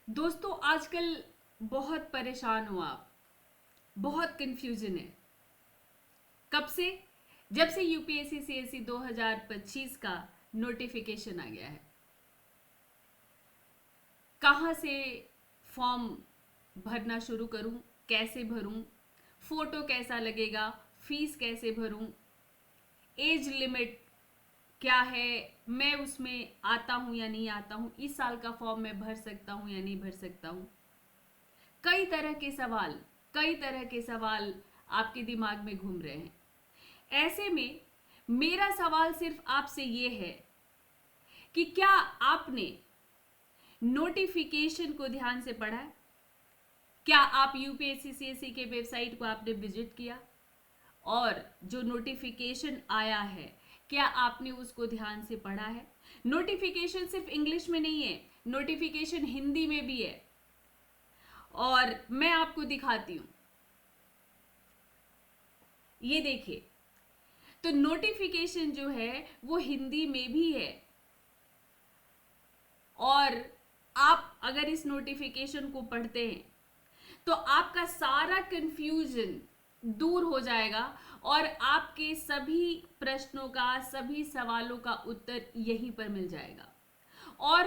दोस्तों आजकल बहुत परेशान हो आप। बहुत कंफ्यूजन है। कब से? जब से यूपीएससी सीएससी 2025 का नोटिफिकेशन आ गया है। कहाँ से फॉर्म भरना शुरू करूं, कैसे भरूं, फोटो कैसा लगेगा, फीस कैसे भरूं, एज लिमिट क्या है, मैं उसमें आता हूं या नहीं आता हूं, इस साल का फॉर्म मैं भर सकता हूं या नहीं भर सकता हूं। कई तरह के सवाल, कई तरह के सवाल आपके दिमाग में घूम रहे हैं। ऐसे में मेरा सवाल सिर्फ आपसे ये है कि क्या आपने नोटिफिकेशन को ध्यान से पढ़ा है? क्या आप यूपीएससी सीएससी के वेबसाइट को आपने विजिट किया? और जो नोटिफिकेशन आया है, क्या आपने उसको ध्यान से पढ़ा है? नोटिफिकेशन सिर्फ इंग्लिश में नहीं है, नोटिफिकेशन हिंदी में भी है। और मैं आपको दिखाती हूं, ये देखिए। तो नोटिफिकेशन जो है वो हिंदी में भी है। और आप अगर इस नोटिफिकेशन को पढ़ते हैं तो आपका सारा कंफ्यूजन दूर हो जाएगा और आपके सभी प्रश्नों का, सभी सवालों का उत्तर यहीं पर मिल जाएगा। और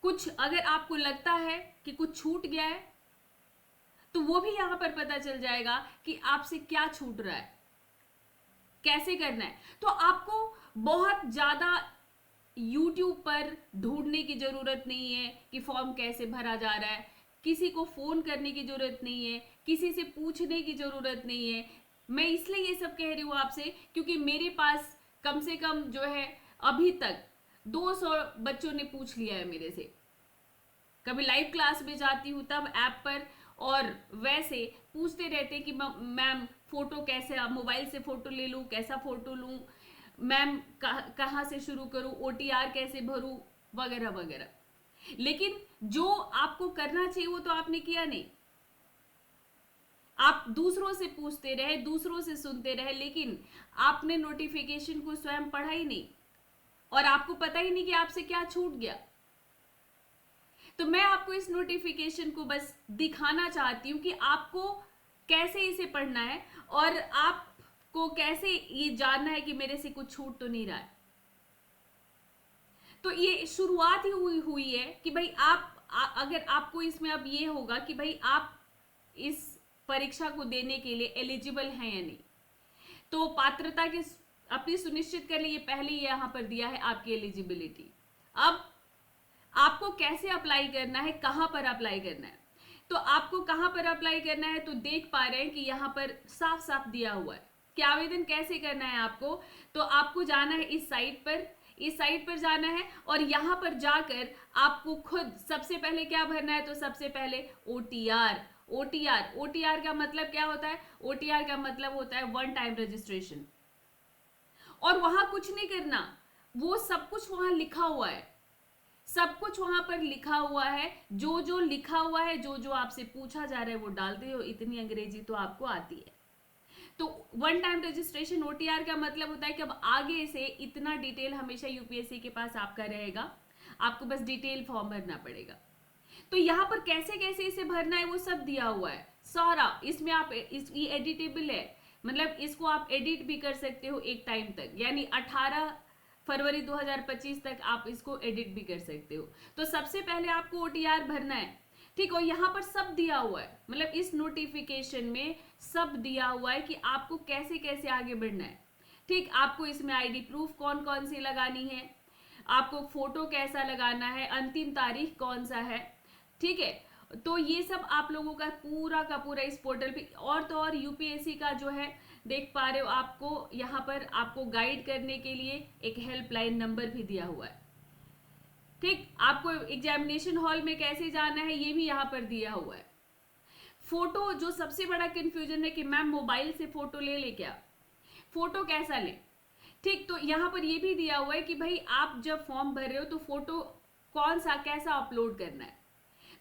कुछ अगर आपको लगता है कि कुछ छूट गया है तो वो भी यहां पर पता चल जाएगा कि आपसे क्या छूट रहा है, कैसे करना है। तो आपको बहुत ज्यादा YouTube पर ढूंढने की जरूरत नहीं है कि फॉर्म कैसे भरा जा रहा है। किसी को फोन करने की जरूरत नहीं है, किसी से पूछने की जरूरत नहीं है। मैं इसलिए ये सब कह रही हूँ आपसे क्योंकि मेरे पास कम से कम जो है अभी तक 200 बच्चों ने पूछ लिया है मेरे से। कभी लाइव क्लास में जाती हूँ तब ऐप पर, और वैसे पूछते रहते कि मैम फोटो कैसे, मोबाइल से फोटो ले लूँ, कैसा फोटो लूँ मैम, कहाँ से शुरू करूँ, ओटीआर कैसे भरूँ, वगैरह वगैरह। लेकिन जो आपको करना चाहिए वो तो आपने किया नहीं। आप दूसरों से पूछते रहे, दूसरों से सुनते रहे, लेकिन आपने नोटिफिकेशन को स्वयं पढ़ा ही नहीं और आपको पता ही नहीं कि आपसे क्या छूट गया। तो मैं आपको इस नोटिफिकेशन को बस दिखाना चाहती हूँ कि आपको कैसे इसे पढ़ना है और आपको कैसे ये जानना है कि मेरे से कुछ छूट तो नहीं रहा है। तो ये शुरुआत ही हुई है कि भाई अगर आपको इसमें अब ये होगा कि भाई आप इस परीक्षा को देने के लिए एलिजिबल हैं या नहीं। तो पात्रता के अपनी सुनिश्चित कर लिए, पहले ही यहां पर दिया है आपकी एलिजिबिलिटी। अब आपको कैसे अप्लाई करना है, कहां पर अप्लाई करना है। तो आपको कहां पर अप्लाई करना है तो देख पा रहे हैं कि यहां पर साफ साफ दिया हुआ है कि आवेदन कैसे करना है आपको। तो आपको जाना है इस साइट पर, इस साइट पर जाना है और यहां पर जाकर आपको खुद सबसे पहले क्या भरना है। तो सबसे पहले ओटीआर। ओटीआर ओटीआर का मतलब क्या होता है? ओटीआर का मतलब होता है वन टाइम रजिस्ट्रेशन। और वहां कुछ नहीं करना, वो सब कुछ वहां लिखा हुआ है, सब कुछ वहां पर लिखा हुआ है। जो जो लिखा हुआ है, जो जो आपसे पूछा जा रहा है वो डालते हो। इतनी अंग्रेजी तो आपको आती है। तो वन टाइम रजिस्ट्रेशन ओटीआर का मतलब होता है कि अब आगे से इतना डिटेल हमेशा यूपीएससी के पास आपका रहेगा, आपको बस डिटेल फॉर्म भरना पड़ेगा। तो यहाँ पर कैसे कैसे इसे भरना है वो सब दिया हुआ है सारा। इसमें आप ये एडिटेबल है, मतलब इसको आप एडिट भी कर सकते हो एक टाइम तक, यानी 18 फरवरी 2025 तक आप इसको एडिट भी कर सकते हो। तो सबसे पहले आपको ओटीआर भरना है, ठीक। और यहाँ पर सब दिया हुआ है, मतलब इस नोटिफिकेशन में सब दिया हुआ है कि आपको कैसे कैसे आगे बढ़ना है, ठीक। आपको इसमें आईडी प्रूफ कौन कौन सी लगानी है, आपको फोटो कैसा लगाना है, अंतिम तारीख कौन सा है, ठीक है। तो ये सब आप लोगों का पूरा इस पोर्टल पे। और तो और यूपीएससी का जो है देख पा रहे हो, आपको यहाँ पर आपको गाइड करने के लिए एक हेल्पलाइन नंबर भी दिया हुआ है, ठीक। आपको एग्जामिनेशन हॉल में कैसे जाना है ये भी यहाँ पर दिया हुआ है। फोटो, जो सबसे बड़ा कंफ्यूजन है कि मैम मोबाइल से फोटो ले क्या, फोटो कैसा ले, ठीक। तो यहाँ पर ये भी दिया हुआ है कि भाई आप जब फॉर्म भर रहे हो तो फोटो कौन सा कैसा अपलोड करना है।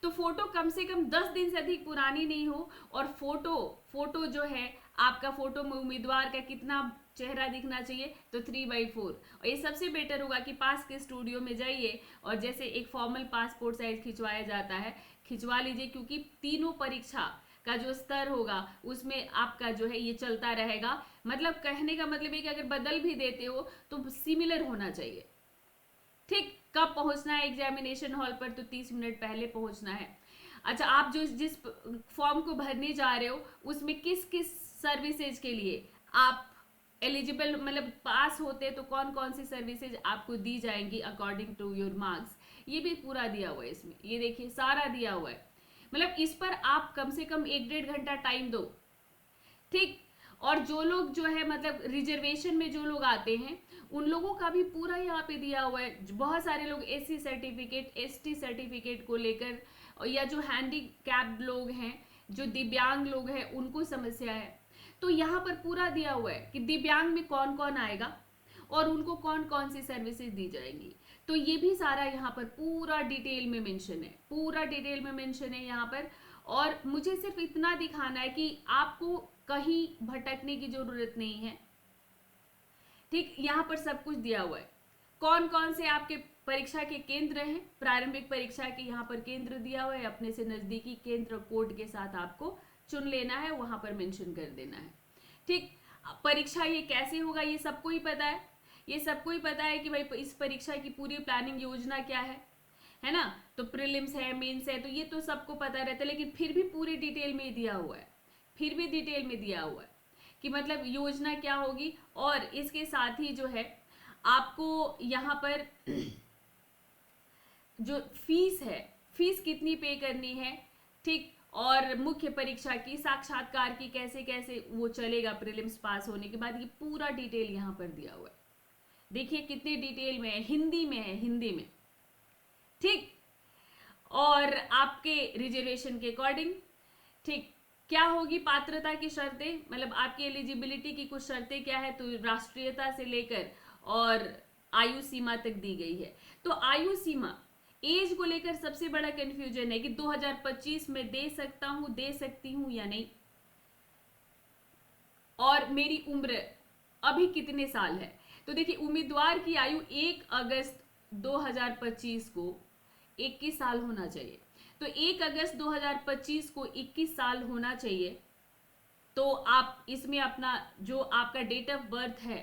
तो फोटो कम से कम 10 दिन से अधिक पुरानी नहीं हो। और फोटो फोटो जो है आपका, फोटो में उम्मीदवार का कितना चेहरा दिखना चाहिए तो 3/4। और ये सबसे बेटर होगा कि पास के स्टूडियो में जाइए और जैसे एक फॉर्मल पासपोर्ट साइज खिंचवाया जाता है खिंचवा लीजिए, क्योंकि तीनों परीक्षा का जो स्तर होगा उसमें आपका जो है ये चलता रहेगा। मतलब कहने का मतलब है कि अगर बदल भी देते हो तो सिमिलर होना चाहिए। ठीक, कब पहुंचना है एग्जामिनेशन हॉल पर, तो 30 मिनट पहले पहुंचना है। अच्छा, आप जो जिस फॉर्म को भरने जा रहे हो उसमें किस किस सर्विसेज के लिए आप एलिजिबल, मतलब पास होते तो कौन कौन सी सर्विसेज आपको दी जाएंगी अकॉर्डिंग टू योर मार्क्स, ये भी पूरा दिया हुआ है इसमें। ये देखिए सारा दिया हुआ है, मतलब इस पर आप कम से कम 1-1.5 घंटा टाइम दो। ठीक, और जो लोग जो है मतलब रिजर्वेशन में जो लोग आते हैं उन लोगों का भी पूरा यहाँ पे दिया हुआ है। बहुत सारे लोग एससी सर्टिफिकेट, एसटी सर्टिफिकेट को लेकर, या जो हैंडीकैप्ड लोग हैं, जो दिव्यांग लोग हैं, उनको समस्या है। तो यहाँ पर पूरा दिया हुआ है कि दिव्यांग में कौन कौन आएगा और उनको कौन कौन सी सर्विसेज दी जाएंगी। तो ये भी सारा यहाँ पर पूरा डिटेल में मेंशन है, पूरा डिटेल में मेंशन है यहाँ पर। और मुझे सिर्फ इतना दिखाना है कि आपको कहीं भटकने की जरूरत नहीं है। ठीक, यहाँ पर सब कुछ दिया हुआ है, कौन कौन से आपके परीक्षा के केंद्र हैं, प्रारंभिक परीक्षा के यहाँ पर केंद्र दिया हुआ है, अपने से नजदीकी केंद्र कोड के साथ आपको चुन लेना है, वहां पर मेंशन कर देना है। ठीक, परीक्षा ये कैसे होगा ये सबको ही पता है, ये सबको ही पता है कि भाई इस परीक्षा की पूरी प्लानिंग योजना क्या है ना। तो प्रीलिम्स है, मेंस है, तो ये तो सबको पता रहता है, लेकिन फिर भी पूरी डिटेल में दिया हुआ है, फिर भी डिटेल में दिया हुआ है कि मतलब योजना क्या होगी। और इसके साथ ही जो है आपको यहाँ पर जो फीस है, फीस कितनी पे करनी है, ठीक, और मुख्य परीक्षा की, साक्षात्कार की कैसे कैसे वो चलेगा प्रीलिम्स पास होने के बाद, ये पूरा डिटेल यहाँ पर दिया हुआ है। देखिए कितनी डिटेल में है, हिंदी में है, हिंदी में। ठीक, और आपके रिजर्वेशन के अकॉर्डिंग, ठीक, क्या होगी पात्रता की शर्तें, मतलब आपकी एलिजिबिलिटी की कुछ शर्तें क्या है, तो राष्ट्रीयता से लेकर और आयु सीमा तक दी गई है। तो आयु सीमा, एज को लेकर सबसे बड़ा कंफ्यूजन है कि 2025 में दे सकता हूं, दे सकती हूं या नहीं, और मेरी उम्र अभी कितने साल है। तो देखिए उम्मीदवार की आयु 1 अगस्त 2025 को 21 साल होना चाहिए। तो 1 अगस्त 2025 को 21 साल होना चाहिए। तो आप इसमें अपना जो आपका डेट ऑफ बर्थ है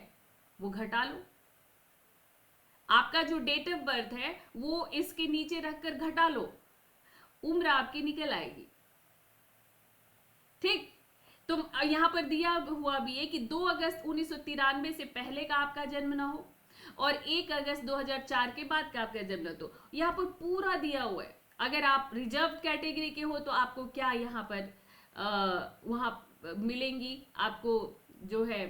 वो घटा लो, आपका जो डेट ऑफ बर्थ है वो इसके नीचे रखकर घटा लो, उम्र आपकी निकल आएगी। ठीक, तो यहां पर दिया हुआ भी है कि 2 अगस्त 1993 से पहले का आपका जन्म ना हो और 1 अगस्त 2004 के बाद का आपका जन्म ना हो। यहाँ पर पूरा दिया हुआ है। अगर आप रिजर्व कैटेगरी के हो तो आपको क्या यहाँ पर वहां मिलेंगी, आपको जो है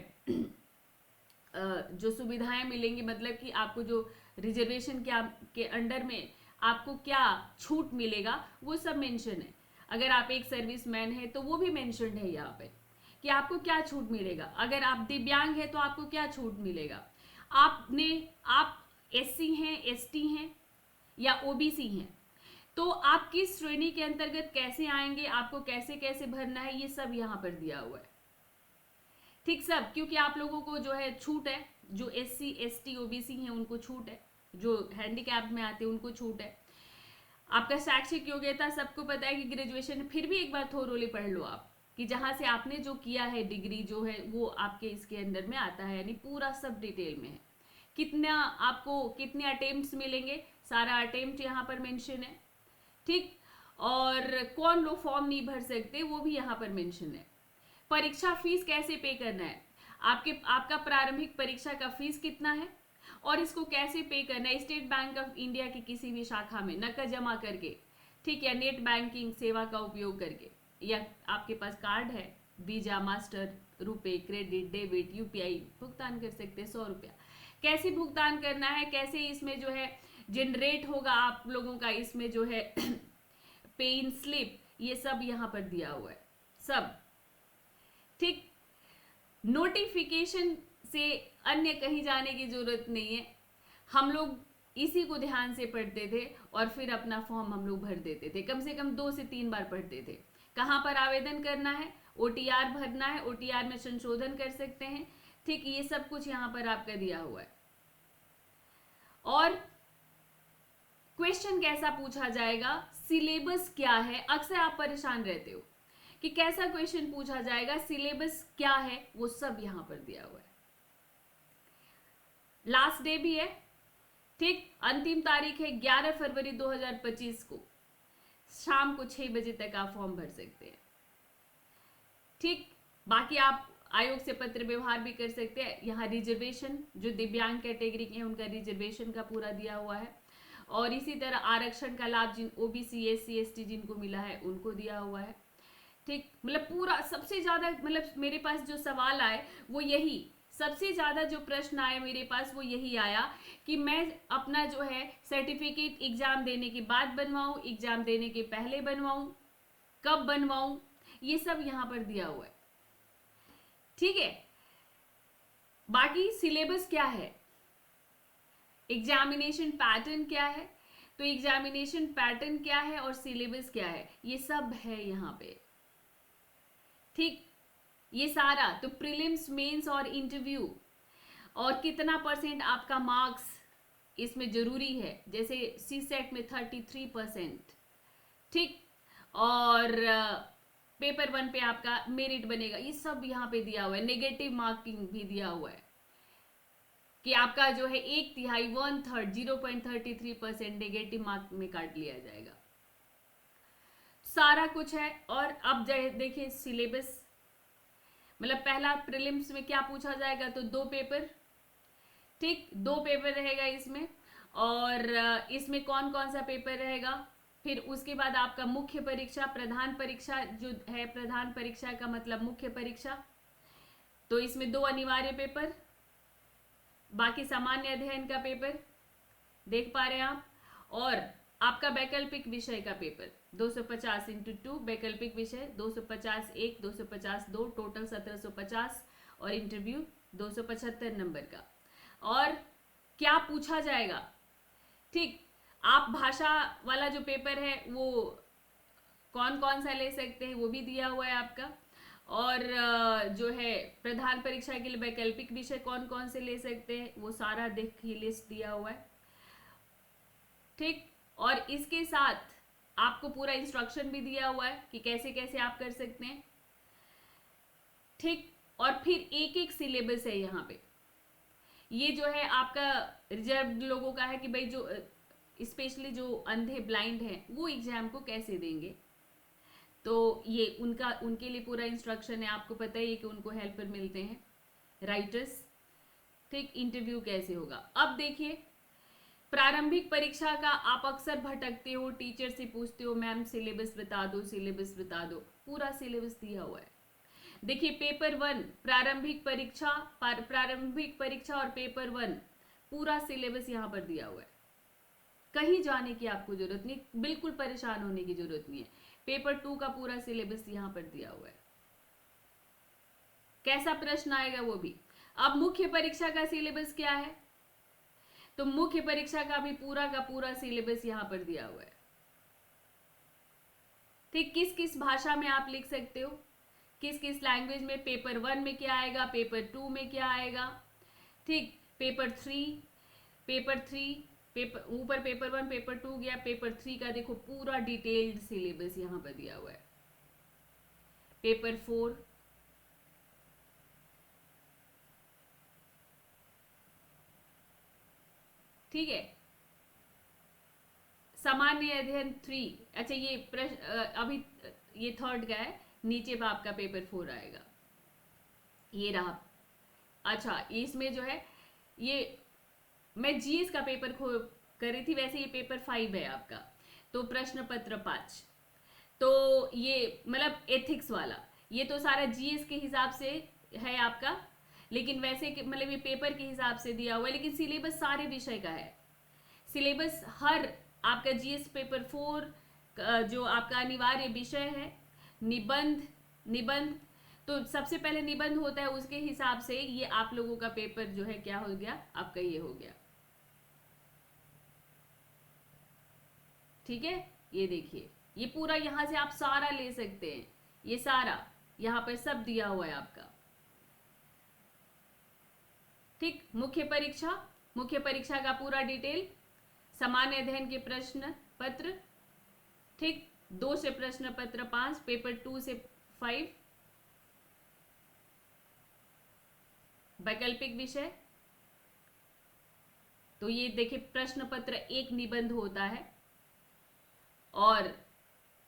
जो सुविधाएं मिलेंगी, मतलब कि आपको जो रिजर्वेशन के अंडर में आपको क्या छूट मिलेगा वो सब मेंशन है। अगर आप एक सर्विसमैन है तो वो भी मेंशनड है यहाँ पे कि आपको क्या छूट मिलेगा। अगर आप दिव्यांग है तो आपको क्या छूट मिलेगा। आप एससी हैं, एसटी हैं या ओबीसी हैं, तो आप किस श्रेणी के अंतर्गत कैसे आएंगे, आपको कैसे कैसे भरना है, ये सब यहाँ पर दिया हुआ है। ठीक, सब, क्योंकि आप लोगों को जो है छूट है, जो एससी, एसटी, ओबीसी हैं उनको छूट है, जो हैंडीकैप में आते हैं उनको छूट है। आपका शैक्षिक योग्यता सबको पता है कि ग्रेजुएशन, फिर भी एक बार थोरोली पढ़ लो आप कि जहां से आपने जो किया है डिग्री जो है वो आपके इसके अंदर में आता है, यानी पूरा सब डिटेल में है। कितना आपको कितने अटेम्प्ट्स मिलेंगे, सारा अटेम्प्ट यहाँ पर मेंशन है। ठीक, और कौन लोग फॉर्म नहीं भर सकते वो भी यहाँ पर मेंशन है। परीक्षा फीस कैसे पे करना है, आपका प्रारंभिक परीक्षा का फीस कितना है और इसको कैसे पे करना है। स्टेट बैंक ऑफ इंडिया की किसी भी शाखा में नकद जमा करके, ठीक, या नेट बैंकिंग सेवा का उपयोग करके, या आपके पास कार्ड है, वीजा, मास्टर, रुपए, क्रेडिट, डेबिट, यूपीआई, भुगतान कर सकते हैं 100 रुपया। कैसे भुगतान करना है, कैसे इसमें जो है जनरेट होगा आप लोगों का इसमें जो है पे इन स्लिप, ये सब यहाँ पर दिया हुआ है सब। ठीक, नोटिफिकेशन से अन्य कहीं जाने की जरूरत नहीं है, हम लोग इसी को ध्यान से पढ़ते थे और फिर अपना फॉर्म हम लोग भर देते थे, कम से कम 2 से 3 बार पढ़ते थे। कहाँ पर आवेदन करना है, ओटीआर भरना है, ओटीआर में संशोधन कर सकते हैं, ठीक, ये सब कुछ यहाँ पर आपका दिया हुआ है। और क्वेश्चन कैसा पूछा जाएगा, सिलेबस क्या है, अक्सर आप परेशान रहते हो कि कैसा क्वेश्चन पूछा जाएगा, सिलेबस क्या है, वो सब यहां पर दिया हुआ है। लास्ट डे भी है, ठीक, अंतिम तारीख है 11 फरवरी 2025 को शाम को 6 बजे तक आप फॉर्म भर सकते हैं। ठीक, बाकी आप आयोग से पत्र व्यवहार भी कर सकते हैं। यहाँ रिजर्वेशन, जो दिव्यांग कैटेगरी के हैं उनका रिजर्वेशन का पूरा दिया हुआ है, और इसी तरह आरक्षण का लाभ जिन ओबीसी एससी एसटी जिनको मिला है उनको दिया हुआ है। ठीक, मतलब पूरा सबसे ज्यादा, मतलब मेरे पास जो सवाल आए वो यही, सबसे ज्यादा जो प्रश्न आए मेरे पास वो यही आया कि मैं अपना जो है सर्टिफिकेट एग्जाम देने के बाद बनवाऊं, एग्जाम देने के पहले बनवाऊं, कब बनवाऊं, ये सब यहां पर दिया हुआ है। ठीक है, बाकी सिलेबस क्या है, एग्जामिनेशन पैटर्न क्या है, तो एग्जामिनेशन पैटर्न क्या है और सिलेबस क्या है, ये सब है यहाँ पे। ठीक, ये सारा तो प्रीलिम्स, मेंस और इंटरव्यू, और कितना परसेंट आपका मार्क्स इसमें जरूरी है, जैसे सी सेट में 33%, ठीक, और पेपर 1 पे आपका मेरिट बनेगा, ये सब यहाँ पे दिया हुआ है। नेगेटिव मार्किंग भी दिया हुआ है कि आपका जो है 1/3 1/3 0.33% नेगेटिव मार्क में काट लिया जाएगा, सारा कुछ है। और अब देखिए सिलेबस, मतलब पहला प्रीलिम्स में क्या पूछा जाएगा, तो 2 पेपर, ठीक, 2 पेपर रहेगा इसमें, और इसमें कौन कौन सा पेपर रहेगा, फिर उसके बाद आपका मुख्य परीक्षा, प्रधान परीक्षा जो है, प्रधान परीक्षा का मतलब मुख्य परीक्षा, तो इसमें 2 अनिवार्य पेपर, बाकी सामान्य अध्ययन का पेपर देख पा रहे हैं आप, और आपका वैकल्पिक विषय का पेपर 250 इंटू 2, वैकल्पिक विषय 250 1, 250 2, टोटल 1750, और इंटरव्यू 275 नंबर का। और क्या पूछा जाएगा, ठीक, आप भाषा वाला जो पेपर है वो कौन कौन सा ले सकते हैं वो भी दिया हुआ है आपका, और जो है प्रधान परीक्षा के लिए वैकल्पिक विषय कौन कौन से ले सकते हैं वो सारा देखिए लिस्ट दिया हुआ है। ठीक, और इसके साथ आपको पूरा इंस्ट्रक्शन भी दिया हुआ है कि कैसे कैसे आप कर सकते हैं। ठीक, और फिर एक एक सिलेबस है यहाँ पे, ये जो है आपका रिजर्व लोगों का है कि भाई जो स्पेशली जो अंधे ब्लाइंड हैं वो एग्जाम को कैसे देंगे, तो ये उनका, उनके लिए पूरा इंस्ट्रक्शन है। आपको पता ही है कि उनको हेल्पर मिलते हैं, राइटर्स। ठीक, इंटरव्यू कैसे होगा। अब देखिए प्रारंभिक परीक्षा का आप अक्सर भटकते हो, टीचर से पूछते हो मैम सिलेबस बता दो, सिलेबस बता दो, पूरा सिलेबस दिया हुआ है। देखिए पेपर 1 प्रारंभिक परीक्षा और पेपर 1 पूरा सिलेबस यहाँ पर दिया हुआ है, कहीं जाने की आपको जरूरत नहीं, बिल्कुल परेशान होने की जरूरत नहीं है। पेपर 2 का पूरा सिलेबस यहाँ पर दिया हुआ है, कैसा प्रश्न आएगा वो भी। अब मुख्य परीक्षा का सिलेबस क्या है, तो मुख्य परीक्षा का भी पूरा का पूरा सिलेबस यहाँ पर दिया हुआ है। ठीक, किस किस भाषा में आप लिख सकते हो, किस किस लैंग्वेज में, पेपर 1 में क्या आएगा, पेपर 2 में क्या आएगा, ठीक, पेपर 3 पेपर ऊपर पेपर 1 पेपर 2 गया, पेपर 3 का देखो पूरा डिटेल्ड सिलेबस यहाँ पर दिया हुआ है। पेपर 4, ठीक है, सामान्य अध्ययन 3, अच्छा ये प्रश्न अभी ये 3rd का है, नीचे पर आपका पेपर 4 आएगा, ये रहा। अच्छा इसमें जो है ये मैं जीएस का पेपर कर रही थी, वैसे ये पेपर 5 है आपका, तो प्रश्न पत्र 5, तो ये मतलब एथिक्स वाला, ये तो सारा जीएस के हिसाब से है आपका, लेकिन वैसे मतलब ये पेपर के हिसाब से दिया हुआ है, लेकिन सिलेबस सारे विषय का है। सिलेबस हर आपका जीएस पेपर 4 जो आपका अनिवार्य विषय है, निबंध तो सबसे पहले निबंध होता है, उसके हिसाब से ये आप लोगों का पेपर जो है क्या हो गया, आपका ये हो गया। ठीक है, ये देखिए ये पूरा यहां से आप सारा ले सकते हैं, ये सारा यहाँ पर सब दिया हुआ है आपका। ठीक, मुख्य परीक्षा का पूरा डिटेल, सामान्य अध्ययन के प्रश्न पत्र, ठीक, 2 से प्रश्न पत्र 5, पेपर 2 से 5, वैकल्पिक विषय। तो ये देखिए प्रश्न पत्र 1 निबंध होता है और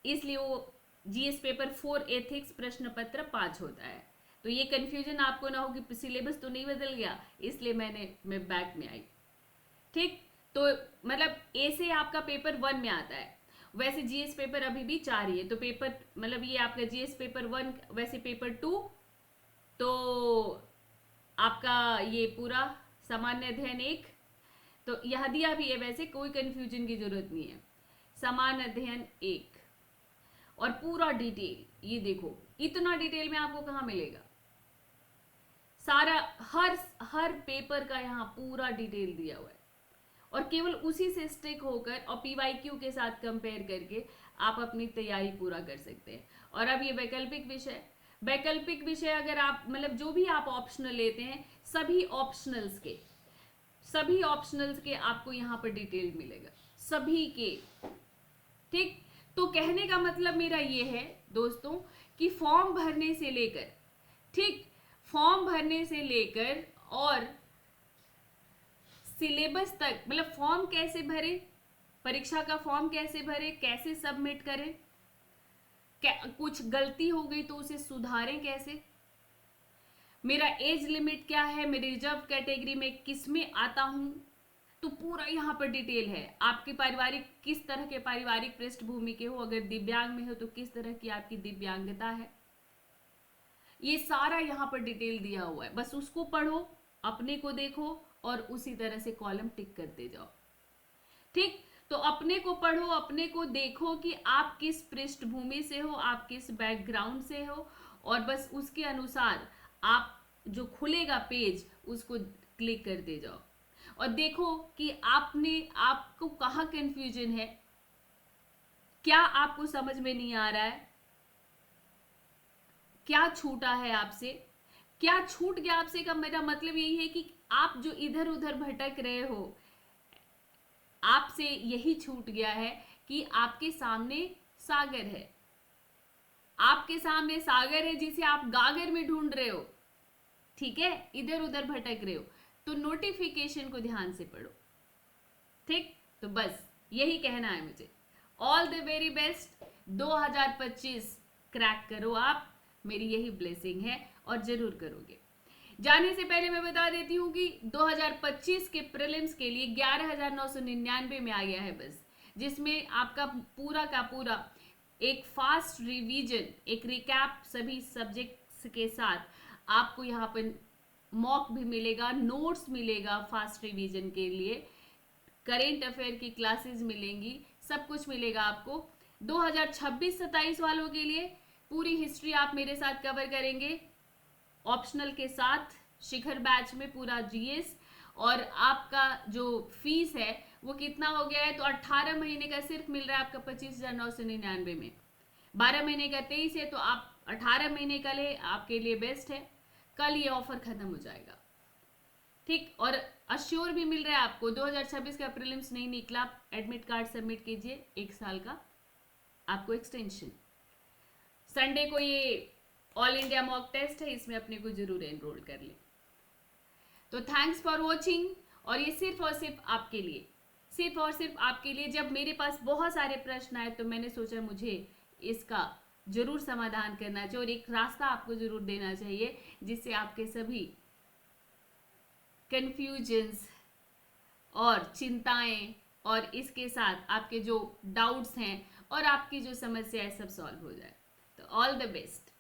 इसलिए वो जीएस पेपर 4 एथिक्स प्रश्न पत्र 5 होता है। तो ये कंफ्यूजन आपको ना हो कि सिलेबस तो नहीं बदल गया, इसलिए मैं बैक में आई। ठीक, तो मतलब ए से आपका पेपर 1 में आता है, वैसे जीएस पेपर अभी भी 4 ही है। तो पेपर मतलब ये आपका जीएस पेपर 1, वैसे पेपर 2 तो आपका ये पूरा सामान्य अध्ययन 1, तो यह दिया भी है, वैसे कोई कंफ्यूजन की जरूरत नहीं है। सामान्य अध्ययन 1 और पूरा डिटेल, ये देखो इतना डिटेल में आपको कहाँ मिलेगा, सारा हर पेपर का यहाँ पूरा डिटेल दिया हुआ है और केवल उसी से स्टिक होकर और पीवाईक्यू के साथ कंपेयर करके आप अपनी तैयारी पूरा कर सकते हैं। और अब ये वैकल्पिक विषय अगर आप मतलब जो भी आप ऑप्शनल लेते हैं, सभी ऑप्शनल्स के आपको यहाँ पर डिटेल मिलेगा, सभी के। ठीक, तो कहने का मतलब मेरा ये है दोस्तों कि फॉर्म भरने से लेकर और सिलेबस तक, मतलब फॉर्म कैसे भरे, परीक्षा का फॉर्म कैसे भरे, कैसे सबमिट करें, कुछ गलती हो गई तो उसे सुधारें कैसे, मेरा एज लिमिट क्या है, मैं रिजर्व कैटेगरी में किस में आता हूं, तो पूरा यहाँ पर डिटेल है। आपके किस तरह के पारिवारिक पृष्ठभूमि के हो, अगर दिव्यांग में हो तो किस तरह की आपकी दिव्यांगता है, ये सारा यहाँ पर डिटेल दिया हुआ है। बस उसको पढ़ो, अपने को देखो और उसी तरह से कॉलम टिक करते जाओ। ठीक, तो अपने को पढ़ो, अपने को देखो कि आप किस पृष्ठभूमि से हो, आप किस बैकग्राउंड से हो, और बस उसके अनुसार आप जो खुलेगा पेज उसको क्लिक करते जाओ और देखो कि आपको कहाँ कंफ्यूजन है, क्या आपको समझ में नहीं आ रहा है, क्या छूटा है आपसे, क्या छूट गया आपसे। का मेरा मतलब यही है कि आप जो इधर उधर भटक रहे हो, आपसे यही छूट गया है कि आपके सामने सागर है, आपके सामने सागर है जिसे आप गागर में ढूंढ रहे हो। ठीक है, इधर उधर भटक रहे हो तो नोटिफिकेशन को ध्यान से पढ़ो। ठीक, तो बस यही कहना है मुझे। All the very best, 2025 crack करो आप, मेरी यही ब्लेसिंग है और जरूर करोगे। जाने से पहले मैं बता देती हूँ कि 2025 के प्रीलिम्स के लिए 11,999 में आ गया है बस, जिसमें आपका पूरा का पूरा एक फास्ट रिवीजन, एक रिकैप सभी सब्जेक्ट्स के साथ आपको यहाँ पर मॉक भी मिलेगा, नोट्स मिलेगा फास्ट रिवीजन के लिए, करेंट अफेयर की क्लासेस मिलेंगी, सब कुछ मिलेगा आपको। 2026-27 वालों के लिए पूरी हिस्ट्री आप मेरे साथ कवर करेंगे, ऑप्शनल के साथ शिखर बैच में पूरा जीएस। और आपका जो फीस है वो कितना हो गया है, तो 18 महीने का सिर्फ मिल रहा है आपका 25,999 में, 12 महीने का 23 है, तो आप 18 महीने का ले, आपके लिए बेस्ट है। कल ये ऑफर खत्म हो जाएगा। ठीक, और अश्योर भी मिल रहा है आपको, 2026 का प्रीलिम्स नहीं निकला, एडमिट कार्ड सबमिट कीजिए, 1 साल का आपको एक्सटेंशन। संडे को ये ऑल इंडिया मॉक टेस्ट है, इसमें अपने को जरूर एनरोल कर ले। तो थैंक्स फॉर वॉचिंग, और ये सिर्फ और सिर्फ आपके लिए, जब मेरे पास बहुत सारे प्रश्न आए तो मैंने सोचा मुझे इसका जरूर समाधान करना चाहिए और एक रास्ता आपको जरूर देना चाहिए, जिससे आपके सभी कंफ्यूजन्स और चिंताएं और इसके साथ आपके जो डाउट्स हैं और आपकी जो समस्या है सब सॉल्व हो जाए। तो ऑल द बेस्ट।